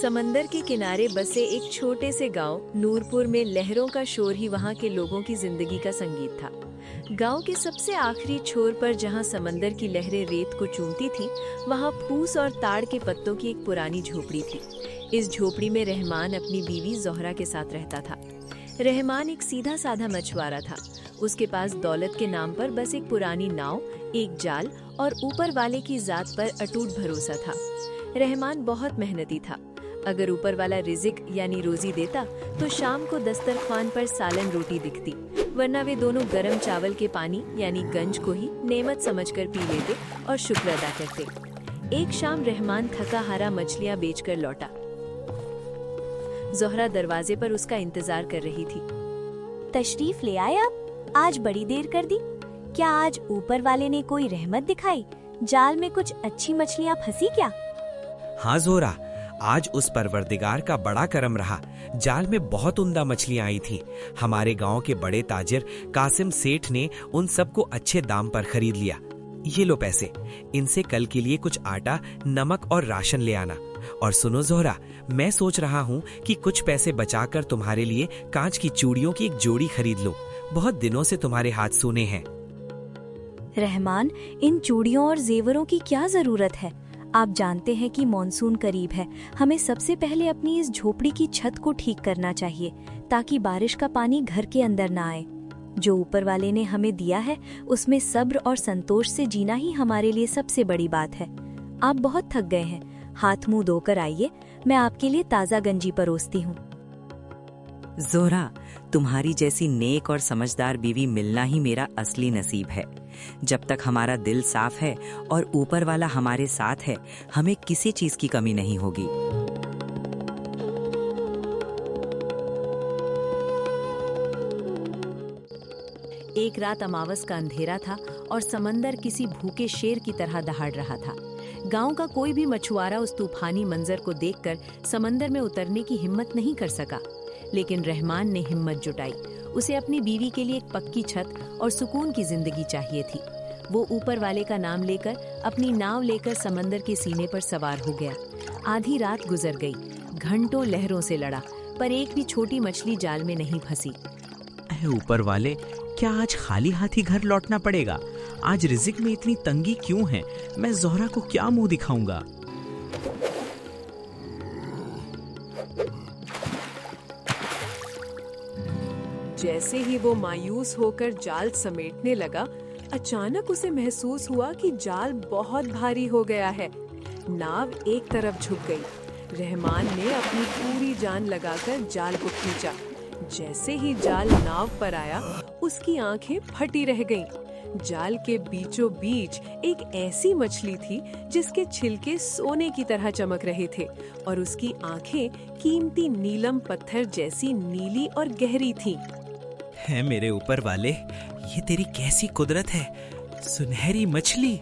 समंदर के किनारे बसे एक छोटे से गांव नूरपुर में लहरों का शोर ही वहां के लोगों की जिंदगी का संगीत था। गांव के सबसे आखिरी छोर पर जहां समंदर की लहरें रेत को चूमती थीं, वहां फूस और ताड़ के पत्तों की एक पुरानी झोपड़ी थी। इस झोपड़ी में रहमान अपनी बीवी जोहरा के साथ रहता था। रहमान एक सीधा साधा मछुआरा था। उसके पास दौलत के नाम पर बस एक पुरानी नाव, एक जाल और ऊपर वाले की जात पर अटूट भरोसा था। रहमान बहुत मेहनती था। अगर ऊपर वाला रिजिक यानी रोजी देता तो शाम को दस्तरखान पर सालन रोटी दिखती, वरना वे दोनों गरम चावल के पानी यानी गंज को ही नेमत समझकर पी लेते और शुक्र अदा करते। एक शाम रहमान थका हारा मछलियां बेचकर लौटा। जोहरा दरवाजे पर उसका इंतजार कर रही थी। तशरीफ ले आए आप? आज बड़ी देर कर दी। क्या आज ऊपर वाले ने कोई रहमत दिखाई? जाल में कुछ अच्छी मछलियां फंसी क्या? हाँ जोहरा, आज उस परवरदिगार का बड़ा करम रहा। जाल में बहुत उम्दा मछलियां आई थीं। हमारे गांव के बड़े ताजिर कासिम सेठ ने उन सबको अच्छे दाम पर खरीद लिया। ये लो पैसे, इनसे कल के लिए कुछ आटा, नमक और राशन ले आना। और सुनो जोहरा, मैं सोच रहा हूँ कि कुछ पैसे बचाकर तुम्हारे लिए कांच की चूड़ियों की एक जोड़ी खरीद लो। बहुत दिनों से तुम्हारे हाथ सूने हैं। रहमान, इन चूड़ियों और जेवरों की क्या जरूरत है? आप जानते हैं कि मॉनसून करीब है। हमें सबसे पहले अपनी इस झोपड़ी की छत को ठीक करना चाहिए ताकि बारिश का पानी घर के अंदर ना आए। जो ऊपर वाले ने हमें दिया है उसमें सब्र और संतोष से जीना ही हमारे लिए सबसे बड़ी बात है। आप बहुत थक गए हैं, हाथ मुंह धोकर आइए, मैं आपके लिए ताज़ा गंजी परोसती हूँ। जोहरा, तुम्हारी जैसी नेक और समझदार बीवी मिलना ही मेरा असली नसीब है। जब तक हमारा दिल साफ है और ऊपर वाला हमारे साथ है, हमें किसी चीज की कमी नहीं होगी। एक रात अमावस का अंधेरा था और समंदर किसी भूखे शेर की तरह दहाड़ रहा था। गांव का कोई भी मछुआरा उस तूफानी मंजर को देखकर समंदर में उतरने की हिम्मत नहीं कर सका, लेकिन रहमान ने हिम्मत जुटाई। उसे अपनी बीवी के लिए एक पक्की छत और सुकून की जिंदगी चाहिए थी। वो ऊपर वाले का नाम लेकर अपनी नाव लेकर समंदर के सीने पर सवार हो गया। आधी रात गुजर गई, घंटों लहरों से लड़ा, पर एक भी छोटी मछली जाल में नहीं फंसी। ऊपर वाले, क्या आज खाली हाथ ही घर लौटना पड़ेगा? आज रिजिक में इतनी तंगी क्यों है? मैं जोहरा को क्या मुंह दिखाऊंगा? जैसे ही वो मायूस होकर जाल समेटने लगा, अचानक उसे महसूस हुआ कि जाल बहुत भारी हो गया है। नाव एक तरफ झुक गई। रहमान ने अपनी पूरी जान लगाकर जाल को खींचा। जैसे ही जाल नाव पर आया, उसकी आंखें फटी रह गईं। जाल के बीचों बीच एक ऐसी मछली थी जिसके छिलके सोने की तरह चमक रहे थे और उसकी आंखें कीमती नीलम पत्थर जैसी नीली और गहरी थीं। है मेरे ऊपर वाले, ये तेरी कैसी कुदरत है? सुनहरी मछली।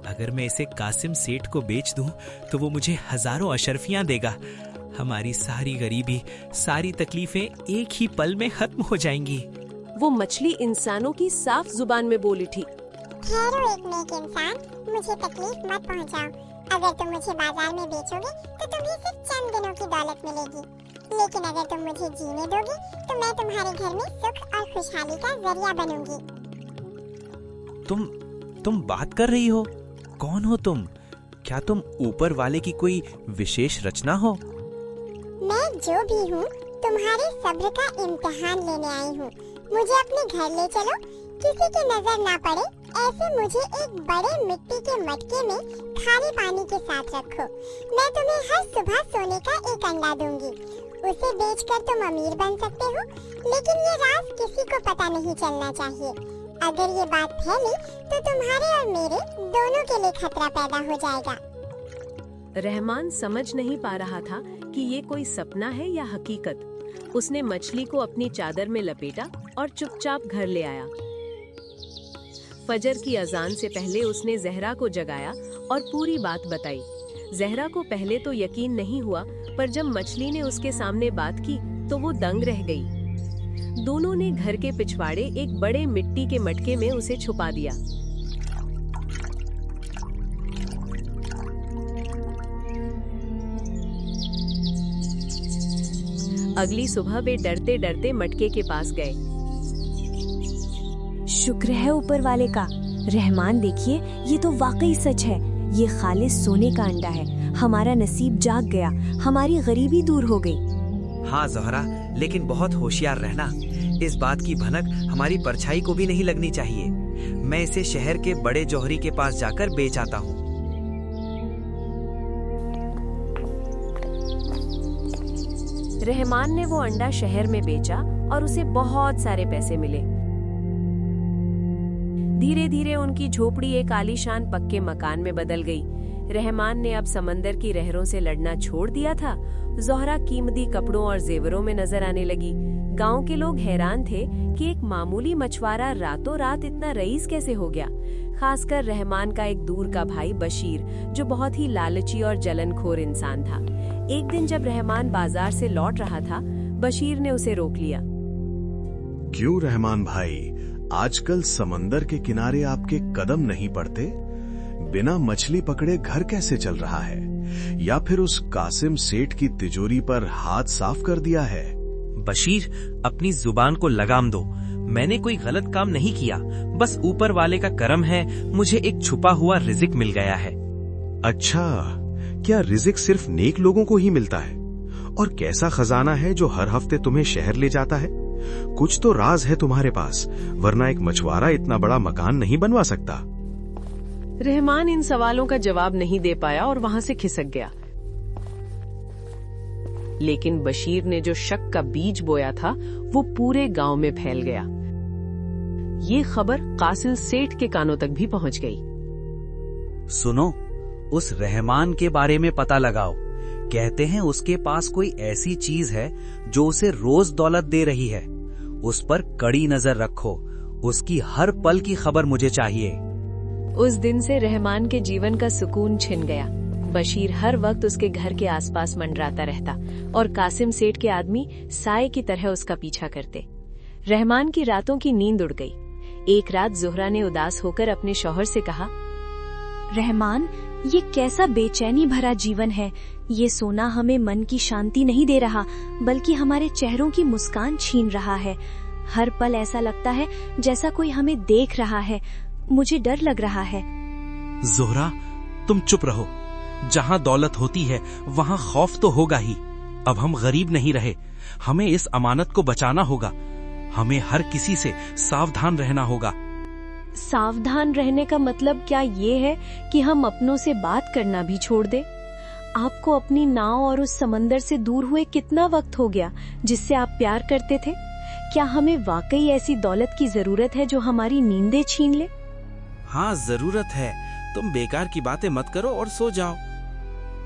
अगर मैं इसे कासिम सेठ को बेच दूं तो वो मुझे हजारों अशरफियां देगा। हमारी सारी गरीबी, सारी तकलीफें एक ही पल में खत्म हो जाएंगी। वो मछली इंसानों की साफ जुबान में बोल उठी। ठहरो एक नेक इंसान, मुझे तकलीफ मत पहुंचाओ। अगर तुम मुझे बाजार में बेचोगे तो तुम्हें सिर्फ चंद दिनों की दौलत मिलेगी, लेकिन अगर तुम मुझे जीने दोगे तो मैं तुम्हारे घर में सुख और खुशहाली का जरिया बनूंगी। तुम बात कर रही हो? कौन हो तुम? क्या तुम ऊपर वाले की कोई विशेष रचना हो? मैं जो भी हूँ, तुम्हारे सब्र का इम्तिहान लेने आई हूँ। मुझे अपने घर ले चलो, किसी की नजर ना पड़े ऐसे मुझे एक बड़े मिट्टी के मटके में खारे पानी के साथ रखो। मैं तुम्हें हर सुबह सोने का एक अंडा दूंगी। उसे बेचकर तुम अमीर बन सकते हो, लेकिन ये राज किसी को पता नहीं चलना चाहिए। अगर ये बात फैली तो तुम्हारे और मेरे दोनों के लिए खतरा पैदा हो जाएगा। रहमान समझ नहीं पा रहा था कि ये कोई सपना है या हकीकत। उसने मछली को अपनी चादर में लपेटा और चुपचाप घर ले आया। फजर की अजान से पहले उसने जहरा को जगाया और पूरी बात बताई। जहरा को पहले तो यकीन नहीं हुआ, पर जब मछली ने उसके सामने बात की तो वो दंग रह गई। दोनों ने घर के पिछवाड़े एक बड़े मिट्टी के मटके में उसे छुपा दिया। अगली सुबह वे डरते डरते मटके के पास गए। शुक्र है ऊपर वाले का। रहमान देखिए, ये तो वाकई सच है। ये खालिस सोने का अंडा है। हमारा नसीब जाग गया, हमारी गरीबी दूर हो गई। हाँ ज़ोहरा, लेकिन बहुत होशियार रहना। इस बात की भनक हमारी परछाई को भी नहीं लगनी चाहिए। मैं इसे शहर के बड़े जौहरी के पास जाकर बेच आता हूँ। रहमान ने वो अंडा शहर में बेचा और उसे बहुत सारे पैसे मिले। धीरे धीरे उनकी झोपड़ी एक आलीशान पक्के मकान में बदल गई। रहमान ने अब समंदर की लहरों से लड़ना छोड़ दिया था। ज़ोहरा कीमती कपड़ों और जेवरों में नजर आने लगी। गांव के लोग हैरान थे कि एक मामूली मछुआरा रातों रात इतना रईस कैसे हो गया। खासकर रहमान का एक दूर का भाई बशीर, जो बहुत ही लालची और जलनखोर इंसान था। एक दिन जब रहमान बाजार से लौट रहा था, बशीर ने उसे रोक लिया। क्यों रहमान भाई, आजकल समंदर के किनारे आपके कदम नहीं पड़ते? बिना मछली पकड़े घर कैसे चल रहा है? या फिर उस कासिम सेठ की तिजोरी पर हाथ साफ कर दिया है? बशीर, अपनी जुबान को लगाम दो। मैंने कोई गलत काम नहीं किया। बस ऊपर वाले का करम है, मुझे एक छुपा हुआ रिज़िक मिल गया है। अच्छा, क्या रिज़िक सिर्फ नेक लोगों को ही मिलता है? और कैसा खजाना है जो हर हफ्ते तुम्हें शहर ले जाता है? कुछ तो राज है तुम्हारे पास, वरना एक मछुआरा इतना बड़ा मकान नहीं बनवा सकता। रहमान इन सवालों का जवाब नहीं दे पाया और वहां से खिसक गया। लेकिन बशीर ने जो शक का बीज बोया था, वो पूरे गांव में फैल गया। ये खबर कासिम सेठ के कानों तक भी पहुंच गई। सुनो, उस रहमान के बारे में पता लगाओ। कहते हैं उसके पास कोई ऐसी चीज है जो उसे रोज दौलत दे रही है। उस पर कड़ी नजर रखो। उसकी हर पल की खबर मुझे चाहिए। उस दिन से रहमान के जीवन का सुकून छिन गया। बशीर हर वक्त उसके घर के आसपास मंडराता रहता और कासिम सेठ के आदमी साए की तरह उसका पीछा करते। रहमान की रातों की नींद उड़ गई। एक रात ज़ोहरा ने उदास होकर अपने शौहर से कहा, रहमान, ये कैसा बेचैनी भरा जीवन है। ये सोना हमें मन की शांति नहीं दे रहा, बल्कि हमारे चेहरों की मुस्कान छीन रहा है। हर पल ऐसा लगता है जैसा कोई हमें देख रहा है। मुझे डर लग रहा है। ज़ोहरा, तुम चुप रहो। जहाँ दौलत होती है वहाँ खौफ तो होगा ही। अब हम गरीब नहीं रहे। हमें इस अमानत को बचाना होगा। हमें हर किसी से सावधान रहना होगा। सावधान रहने का मतलब क्या ये है कि हम अपनों से बात करना भी छोड़ दें? आपको अपनी नाव और उस समंदर से दूर हुए कितना वक्त हो गया जिससे आप प्यार करते थे? क्या हमें वाकई ऐसी दौलत की जरूरत है जो हमारी नींदें छीन ले? हाँ, जरूरत है। तुम बेकार की बातें मत करो और सो जाओ।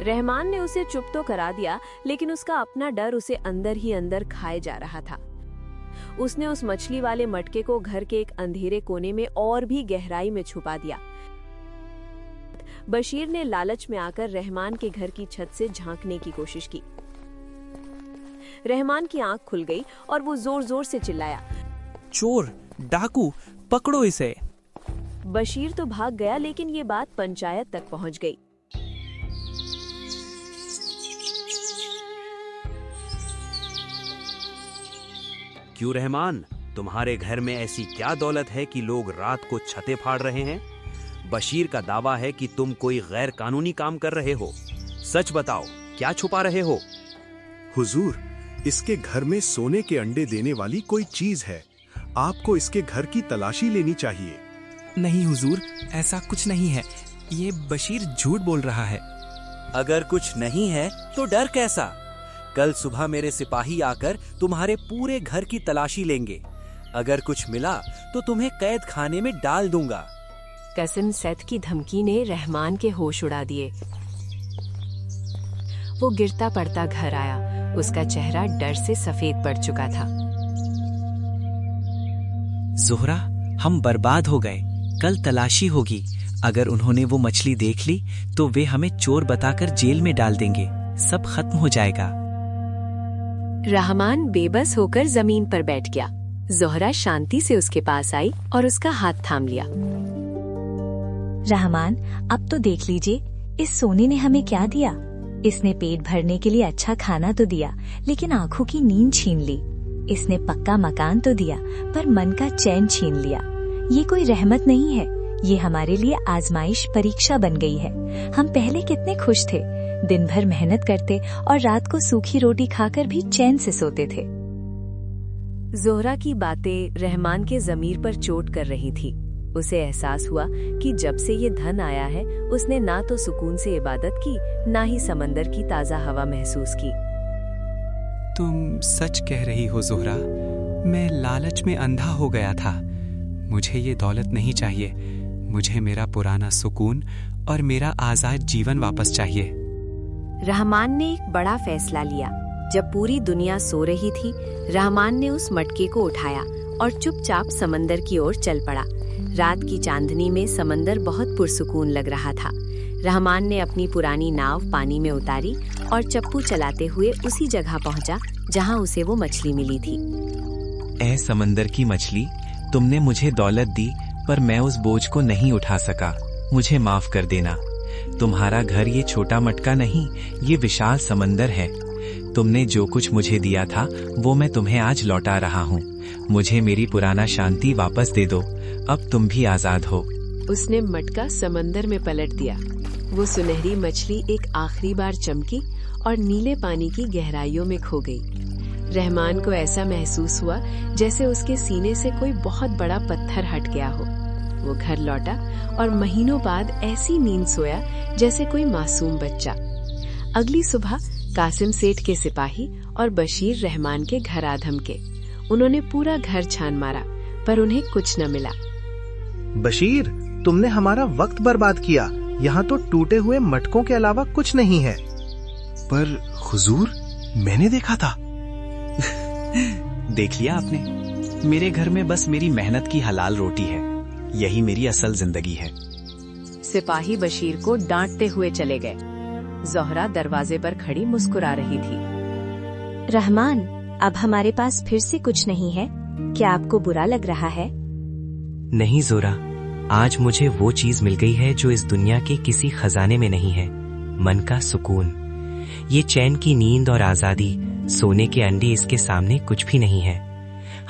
रहमान ने उसे चुप तो करा दिया, लेकिन उसका अपना डर उसे अंदर ही अंदर खाए जा रहा था। उसने उस मछली वाले मटके को घर के एक अंधेरे कोने में और भी गहराई में छुपा दिया। बशीर ने लालच में आकर रहमान के घर की छत से झांकने की कोशिश की। रहमान की आंख खुल गई और वो जोर जोर से चिल्लाया, चोर, डाकू, पकड़ो इसे। बशीर तो भाग गया, लेकिन ये बात पंचायत तक पहुंच गई। क्यों रहमान, तुम्हारे घर में ऐसी क्या दौलत है कि लोग रात को छतें फाड़ रहे हैं? बशीर का दावा है कि तुम कोई गैर कानूनी काम कर रहे हो। सच बताओ, क्या छुपा रहे हो? हुजूर, इसके घर में सोने के अंडे देने वाली कोई चीज है। आपको इसके घर की तलाशी लेनी चाहिए। नहीं हुजूर, ऐसा कुछ नहीं है। ये बशीर झूठ बोल रहा है। अगर कुछ नहीं है तो डर कैसा? कल सुबह मेरे सिपाही आकर तुम्हारे पूरे घर की तलाशी लेंगे। अगर कुछ मिला तो तुम्हें कैद खाने में डाल दूंगा। कासिम सेठ की धमकी ने रहमान के होश उड़ा दिए। वो गिरता पड़ता घर आया। उसका चेहरा डर से सफेद पड़ चुका था। ज़ोहरा, हम बर्बाद हो गए। कल तलाशी होगी। अगर उन्होंने वो मछली देख ली तो वे हमें चोर बताकर जेल में डाल देंगे। सब खत्म हो जाएगा। रहमान बेबस होकर जमीन पर बैठ गया। ज़ोहरा शांति से उसके पास आई और उसका हाथ थाम लिया। रहमान, अब तो देख लीजिए, इस सोने ने हमें क्या दिया। इसने पेट भरने के लिए अच्छा खाना तो दिया, लेकिन आंखों की नींद छीन ली। इसने पक्का मकान तो दिया, पर मन का चैन छीन लिया। ये कोई रहमत नहीं है, ये हमारे लिए आजमाइश, परीक्षा बन गई है। हम पहले कितने खुश थे, दिन भर मेहनत करते और रात को सूखी रोटी खाकर भी चैन से सोते थे। जोहरा की बातें रहमान के ज़मीर पर चोट कर रही थी। उसे एहसास हुआ कि जब से ये धन आया है, उसने ना तो सुकून से इबादत की, ना ही समंदर की ताज़ा हवा महसूस की। तुम सच कह रही हो जोहरा, मैं लालच में अंधा हो गया था। मुझे ये दौलत नहीं चाहिए, मुझे मेरा पुराना सुकून और मेरा आज़ाद जीवन वापस चाहिए। रहमान ने एक बड़ा फैसला लिया। जब पूरी दुनिया सो रही थी, रहमान ने उस मटके को उठाया और चुपचाप समंदर की ओर चल पड़ा। रात की चांदनी में समंदर बहुत पुरसुकून लग रहा था। रहमान ने अपनी पुरानी नाव पानी में उतारी और चप्पू चलाते हुए उसी जगह पहुंचा जहां उसे वो मछली मिली थी। ऐ समंदर की मछली, तुमने मुझे दौलत दी, पर मैं उस बोझ को नहीं उठा सका। मुझे माफ कर देना। तुम्हारा घर ये छोटा मटका नहीं, ये विशाल समंदर है। तुमने जो कुछ मुझे दिया था, वो मैं तुम्हें आज लौटा रहा हूँ। मुझे मेरी पुराना शांति वापस दे दो। अब तुम भी आजाद हो। उसने मटका समंदर में पलट दिया। वो सुनहरी मछली एक आखिरी बार चमकी और नीले पानी की गहराइयों में खो गई। रहमान को ऐसा महसूस हुआ जैसे उसके सीने से कोई बहुत बड़ा पत्थर हट गया हो। वो घर लौटा और महीनों बाद ऐसी नींद सोया जैसे कोई मासूम बच्चा। अगली सुबह कासिम सेठ के सिपाही और बशीर रहमान के घर आ धमके। उन्होंने पूरा घर छान मारा, पर उन्हें कुछ न मिला। बशीर, तुमने हमारा वक्त बर्बाद किया। यहाँ तो टूटे हुए मटकों के अलावा कुछ नहीं है। पर हुजूर, मैंने देखा था। देख लिया आपने? मेरे घर में बस मेरी मेहनत की हलाल रोटी है। यही मेरी असल जिंदगी है। सिपाही बशीर को डांटते हुए चले गए। जोहरा दरवाजे पर खड़ी मुस्कुरा रही थी। रहमान, अब हमारे पास फिर से कुछ नहीं है, क्या आपको बुरा लग रहा है? नहीं जोरा, आज मुझे वो चीज मिल गई है जो इस दुनिया के किसी खजाने में नहीं है, मन का सुकून। ये चैन की नींद और आजादी, सोने के अंडे इसके सामने कुछ भी नहीं है।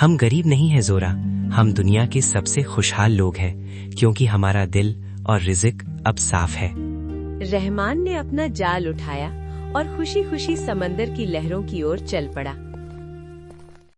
हम गरीब नहीं है जोरा, हम दुनिया के सबसे खुशहाल लोग हैं, क्योंकि हमारा दिल और रिज़्क अब साफ है। रहमान ने अपना जाल उठाया और खुशी खुशी समंदर की लहरों की ओर चल पड़ा।